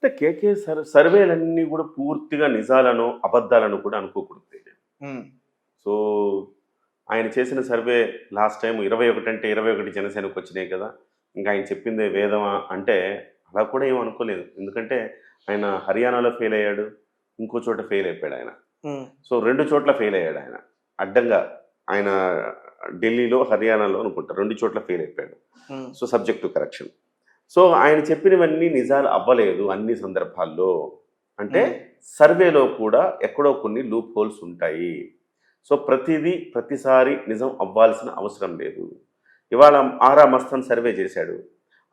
అంటే కేకే సర్వేలన్నీ కూడా పూర్తిగా నిజాలను, అబద్ధాలను కూడా అనుకోకూడదు. హ్మ్. సో, ఆయన చేసిన సర్వే లాస్ట్ టైమ్ 21 అంటే 21 జనసేనకొచ్చినాయి కదా! ఇంకా ఆయన చెప్పిందే వేదమా అంటే అలా కూడా ఏమి అనుకోలేదు. ఎందుకంటే ఆయన హర్యానాలో ఫెయిల్ అయ్యాడు. ఇంకో చోట ఫెయిల్ అయిపోయాడు ఆయన. హ్మ్. సో 2 చోట్ల ఫెయిల్ అయ్యాడు ఆయన. అడ్డంగా ఆయన ఢిల్లీలో, హర్యానాలో అనుకుంటా 2 చోట్ల ఫెయిల్ అయిపోయాడు. హ్మ్. So subject to correction. So ఆయన చెప్పినవన్నీ నిజాలు అవ్వలేదు అన్ని సందర్భాల్లో. అంటే హ్మ్. సర్వేలో కూడా ఎక్కడో కొన్ని లూప్ హోల్స్ ఉంటాయి. సో ప్రతిసారి నిజం అవ్వాల్సిన అవసరం లేదు. ఇవాళ ఆరా మస్తాన్ సర్వే చేశాడు.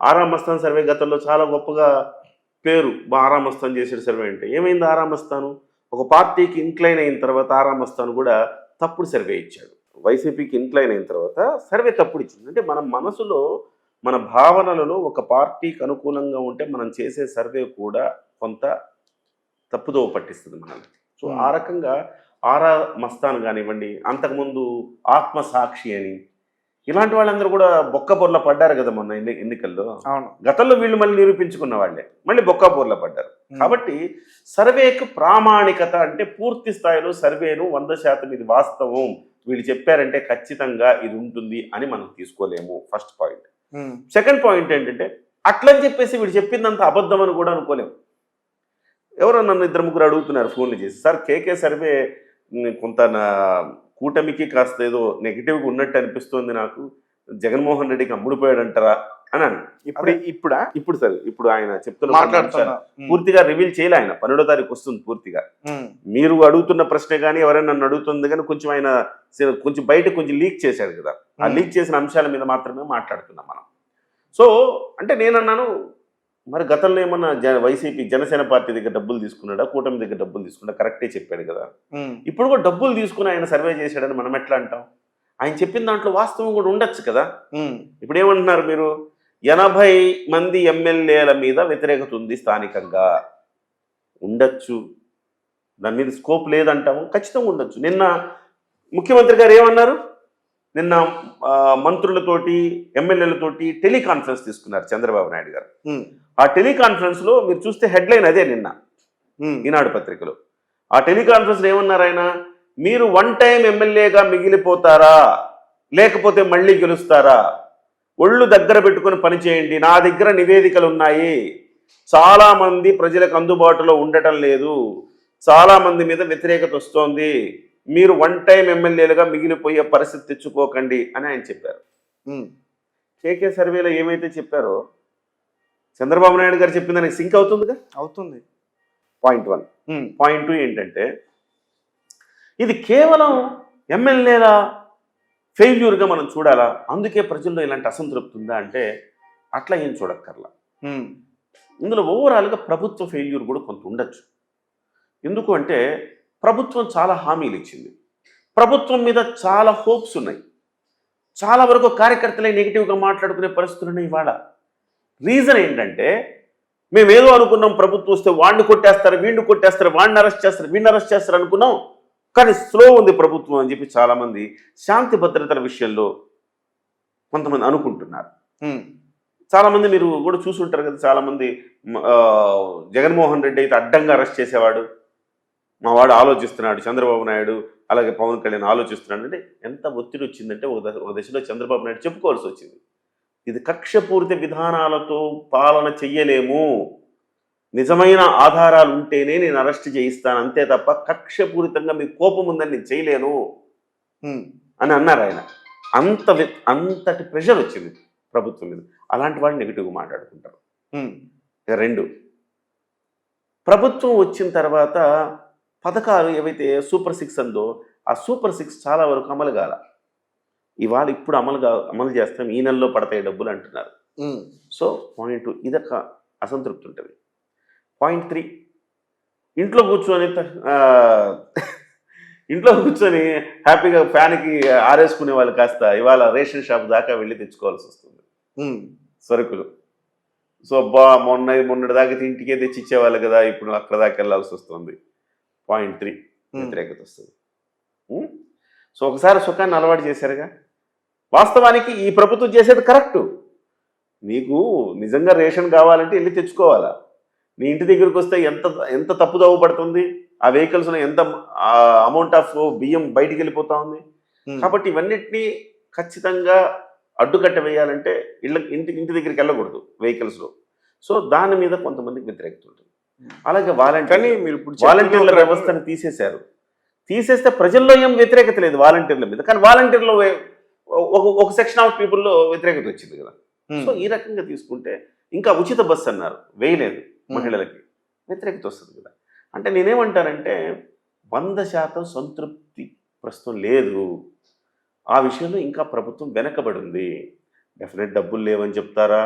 ఆరా మస్తాన్ సర్వే గతంలో చాలా గొప్పగా పేరు. ఆరా మస్తాన్ చేసిన సర్వే అంటే ఏమైంది ఆరా మస్తాను? ఒక పార్టీకి ఇంక్లైన్ అయిన తర్వాత ఆరా మస్తాన్ కూడా తప్పుడు సర్వే ఇచ్చాడు. వైసీపీకి ఇంక్లైన్ అయిన తర్వాత సర్వే తప్పుడు ఇచ్చింది. అంటే మన మనసులో మన భావనలలో ఒక పార్టీకి అనుకూలంగా ఉంటే మనం చేసే సర్వే కూడా కొంత తప్పుదోవ పట్టిస్తుంది మనల్ని. సో ఆ హ్మ్. రకంగా ఆరా మస్తాన్ కానివ్వండి, అంతకుముందు ఆత్మసాక్షి అని ఇలాంటి వాళ్ళందరూ కూడా బొక్కబొర్ల పడ్డారు కదా మొన్న ఎన్నికల్లో. అవును. గతంలో వీళ్ళు మళ్ళీ నిరూపించుకున్న వాళ్ళే. మళ్ళీ బొక్కబొర్ల పడ్డారు. హ్మ్. కాబట్టి సర్వేకు ప్రామాణికత అంటే పూర్తి స్థాయిలో సర్వేను 100% ఇది వాస్తవం. వీళ్ళు చెప్పారంటే ఖచ్చితంగా ఇది ఉంటుంది అని మనం తీసుకోలేము. First point. హ్మ్. సెకండ్ పాయింట్ ఏంటంటే అట్లని చెప్పేసి వీడు చెప్పిందంత అబద్ధం అని కూడా అనుకోలేము. ఎవరో నన్ను ఇద్దరు ముగ్గురు అడుగుతున్నారు ఫోన్లు చేసి, సార్ కేకే సర్వే కొంత నా కూటమికి కాస్త ఏదో నెగిటివ్గా ఉన్నట్టు అనిపిస్తోంది నాకు, జగన్మోహన్ రెడ్డికి అమ్ముడుపోయాడంటారా అని అన్నాను. ఇప్పుడా? ఇప్పుడు సార్ ఇప్పుడు ఆయన చెప్తున్న మాట్లాడుతున్నా. పూర్తిగా రివీల్ చేయలే ఆయన. 12వ తారీఖు వస్తుంది పూర్తిగా. హ్మ్. మీరు అడుగుతున్న ప్రశ్నే కానీ ఎవరైనా నన్ను అడుగుతుంది కానీ కొంచెం ఆయన కొంచెం బయట కొంచెం లీక్ చేశాడు కదా. ఆ లీక్ చేసిన అంశాల మీద మాత్రమే మాట్లాడుతున్నాం మనం. సో అంటే నేనన్నాను, మరి గతంలో ఏమన్నా వైసీపీ జనసేన పార్టీ దగ్గర డబ్బులు తీసుకున్నాడా, కూటమి దగ్గర డబ్బులు తీసుకున్నాడా? కరెక్టే చెప్పాడు కదా. హ్మ్. ఇప్పుడు కూడా డబ్బులు తీసుకుని ఆయన సర్వే చేశాడని మనం ఎట్లా అంటాం? ఆయన చెప్పిన దాంట్లో వాస్తవం కూడా ఉండొచ్చు కదా. హ్మ్. ఇప్పుడు ఏమంటున్నారు మీరు? 80 మంది ఎమ్మెల్యేల మీద వ్యతిరేకత ఉంది స్థానికంగా. ఉండొచ్చు. దాని మీద స్కోప్ లేదంటాము. ఖచ్చితంగా ఉండొచ్చు. నిన్న ముఖ్యమంత్రి గారు ఏమన్నారు? నిన్న మంత్రులతోటి, ఎమ్మెల్యేలతోటి టెలికాన్ఫరెన్స్ తీసుకున్నారు చంద్రబాబు నాయుడు గారు. హ్మ్. ఆ టెలికాన్ఫరెన్స్లో మీరు చూస్తే హెడ్లైన్ అదే నిన్న హ్మ్. ఈనాడు పత్రికలో. ఆ టెలికాన్ఫరెన్స్లో ఏమన్నారు ఆయన? మీరు వన్ టైం ఎమ్మెల్యేగా మిగిలిపోతారా, లేకపోతే మళ్ళీ గెలుస్తారా? ఒళ్ళు దగ్గర పెట్టుకుని పనిచేయండి. నా దగ్గర నివేదికలు ఉన్నాయి. చాలామంది ప్రజలకు అందుబాటులో ఉండటం లేదు. చాలామంది మీద వ్యతిరేకత వస్తోంది. మీరు వన్ టైం ఎమ్మెల్యేలుగా మిగిలిపోయే పరిస్థితి తెచ్చుకోకండి అని ఆయన చెప్పారు. హ్మ్. కేకే సర్వేలో ఏమైతే చెప్పారో చంద్రబాబు నాయుడు గారు చెప్పిన దానికి సింక్ అవుతుందిగా. అవుతుంది. పాయింట్ 1. హ్మ్. పాయింట్ 2 ఏంటంటే ఇది కేవలం ఎమ్మెల్యేల ఫెయిల్యూర్గా మనం చూడాలా, అందుకే ప్రజల్లో ఇలాంటి అసంతృప్తి ఉందా అంటే అట్లా ఏం చూడక్కర్లా. హ్మ్. ఇందులో ఓవరాల్గా ప్రభుత్వ ఫెయిల్యూర్ కూడా కొంత ఉండొచ్చు. ఎందుకు అంటే ప్రభుత్వం చాలా హామీలు ఇచ్చింది. ప్రభుత్వం మీద చాలా హోప్స్ ఉన్నాయి. చాలా వరకు కార్యకర్తలే నెగిటివ్గా మాట్లాడుకునే పరిస్థితులు ఉన్నాయి ఇవాళ. రీజన్ ఏంటంటే మేమేదో అనుకున్నాం, ప్రభుత్వం వస్తే వాడిని కొట్టేస్తారు, వీడిని కొట్టేస్తారు, వాడిని అరెస్ట్ చేస్తారు, వీడిని అరెస్ట్ చేస్తారు అనుకున్నాం, కానీ స్లో ఉంది ప్రభుత్వం అని చెప్పి చాలామంది శాంతి భద్రతల విషయంలో కొంతమంది అనుకుంటున్నారు. హ్మ్. చాలామంది మీరు కూడా చూసుంటారు కదా, చాలామంది జగన్మోహన్ రెడ్డి అయితే అడ్డంగా అరెస్ట్ చేసేవాడు, మా వాడు ఆలోచిస్తున్నాడు, చంద్రబాబు నాయుడు అలాగే పవన్ కళ్యాణ్ ఆలోచిస్తున్నాడు అంటే ఎంత ఒత్తిడి వచ్చిందంటే ఒక దశలో చంద్రబాబు నాయుడు చెప్పుకోవాల్సి వచ్చింది, ఇది కక్షపూరిత విధానాలతో పాలన చెయ్యలేము, నిజమైన ఆధారాలు ఉంటేనే నేను అరెస్ట్ చేయిస్తాను, అంతే తప్ప కక్షపూరితంగా మీకు కోపం ఉందని నేను చేయలేను అని అన్నారు ఆయన. అంతటి ప్రెషర్ వచ్చింది ప్రభుత్వం మీద. అలాంటి వాళ్ళు నెగిటివ్గా మాట్లాడుకుంటారు. 2, ప్రభుత్వం వచ్చిన తర్వాత పథకాలు ఏవైతే సూపర్ 6 అందో ఆ సూపర్ 6 చాలా వరకు అమలు కాల. ఇవాళ ఇప్పుడు అమలు చేస్తాం, ఈ నెలలో పడతాయి డబ్బులు అంటున్నారు. సో పాయింట్ 2 ఇదొక అసంతృప్తి ఉంటుంది. పాయింట్ 3, ఇంట్లో కూర్చొని హ్యాపీగా ఫ్యాన్కి ఆరేసుకునే వాళ్ళు కాస్త ఇవాళ రేషన్ షాప్ దాకా వెళ్ళి తెచ్చుకోవాల్సి వస్తుంది సరుకులు. సో మొన్నటి దాకా ఇంటికే తెచ్చి ఇచ్చేవాళ్ళు కదా, ఇప్పుడు అక్కడ దాకా వెళ్ళాల్సి వస్తుంది. పాయింట్ 3 వ్యతిరేకత వస్తుంది. సో ఒకసారి సుఖాన్ని అలవాటు చేశారుగా. వాస్తవానికి ఈ ప్రభుత్వం చేసేది కరెక్టు. నీకు నిజంగా రేషన్ కావాలంటే వెళ్ళి తెచ్చుకోవాలా. నీ ఇంటి దగ్గరికి వస్తే ఎంత ఎంత తప్పుదోవ పడుతుంది, ఆ వెహికల్స్లో ఎంత అమౌంట్ ఆఫ్ బియ్యం బయటికి వెళ్ళిపోతా ఉంది. కాబట్టి ఇవన్నిటినీ ఖచ్చితంగా అడ్డుకట్ట వేయాలంటే ఇంటి దగ్గరికి వెళ్ళకూడదు వెహికల్స్లో. సో దాని మీద కొంతమందికి వ్యతిరేకత ఉంటుంది. అలాగే కానీ మీరు ఇప్పుడు వాలంటీర్ల వ్యవస్థను తీసేశారు. తీసేస్తే ప్రజల్లో ఏం వ్యతిరేకత లేదు వాలంటీర్ల మీద, కానీ వాలంటీర్లో ఒక సెక్షన్ ఆఫ్ పీపుల్లో వ్యతిరేకత వచ్చింది కదా. సో ఈ రకంగా తీసుకుంటే ఇంకా ఉచిత బస్సు అన్నారు, వేయలేదు మహిళలకి, వ్యతిరేకత వస్తుంది కదా. అంటే నేనేమంటానంటే 100% సంతృప్తి ప్రస్తుతం లేదు. ఆ విషయంలో ఇంకా ప్రభుత్వం వెనకబడి ఉంది. డెఫినెట్ డబ్బులు లేవని చెప్తారా,